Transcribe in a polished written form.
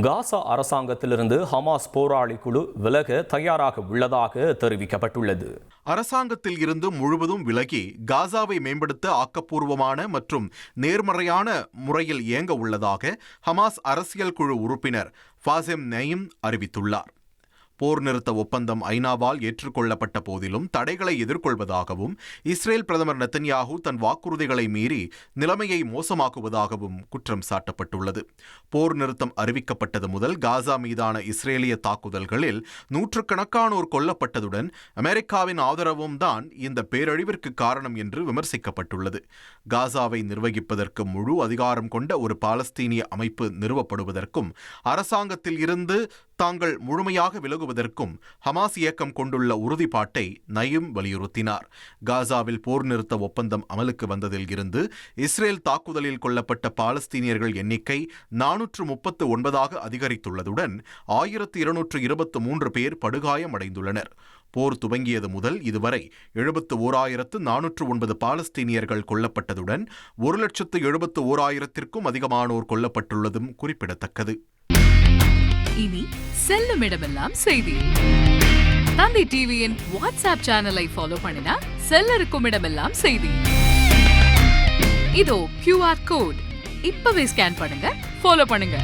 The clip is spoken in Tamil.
காசா அரசாங்கத்திலிருந்து ஹமாஸ் போராளி குழு விலக தயாராக உள்ளதாக தெரிவிக்கப்பட்டுள்ளது. அரசாங்கத்தில் இருந்து முழுவதும் விலகி காசாவை மேம்படுத்த ஆக்கப்பூர்வமான மற்றும் நேர்மறையான முறையில் இயங்க உள்ளதாக ஹமாஸ் அரசியல் குழு உறுப்பினர் ஃபாசெம் நயீம் அறிவித்துள்ளார். போர் நிறுத்த ஒப்பந்தம் ஐநாவால் ஏற்றுக்கொள்ளப்பட்ட போதிலும் தடைகளை எதிர்கொள்வதாகவும் இஸ்ரேல் பிரதமர் நெத்தன்யாகு தன் வாக்குறுதிகளை மீறி நிலைமையை மோசமாக்குவதாகவும் குற்றம் சாட்டப்பட்டுள்ளது. போர் நிறுத்தம் அறிவிக்கப்பட்டது முதல் காசா மீதான இஸ்ரேலிய தாக்குதல்களில் நூற்றுக்கணக்கானோர் கொல்லப்பட்டதுடன் அமெரிக்காவின் ஆதரவும் தான் இந்த பேரழிவிற்கு காரணம் என்று விமர்சிக்கப்பட்டுள்ளது. காசாவை நிர்வகிப்பதற்கு முழு அதிகாரம் கொண்ட ஒரு பாலஸ்தீனிய அமைப்பு நிறுவப்படுவதற்கும் அரசாங்கத்தில் இருந்து தாங்கள் முழுமையாக விலகுவதற்கும் ஹமாஸ் இயக்கம் கொண்டுள்ள உறுதிப்பாட்டை நயீம் வலியுறுத்தினார். காசாவில் போர் நிறுத்த ஒப்பந்தம் அமலுக்கு வந்ததில் இருந்து இஸ்ரேல் தாக்குதலில் கொல்லப்பட்ட பாலஸ்தீனியர்கள் எண்ணிக்கை 439 அதிகரித்துள்ளதுடன் 1223 பேர் படுகாயமடைந்துள்ளனர். போர் துவங்கியது முதல் இதுவரை 71,409 பாலஸ்தீனியர்கள் கொல்லப்பட்டதுடன் 1,71,000 அதிகமானோர் கொல்லப்பட்டுள்ளதும் குறிப்பிடத்தக்கது. இனி செல்லும் இடமெல்லாம் செய்தி. தந்தி டிவியின் வாட்ஸ்அப் சேனலை ஃபாலோ பண்ணினா செல்ல இருக்கும் இடமெல்லாம் செய்தி. இதோ QR கோட் இப்பவே ஸ்கேன் பண்ணுங்க, ஃபாலோ பண்ணுங்க.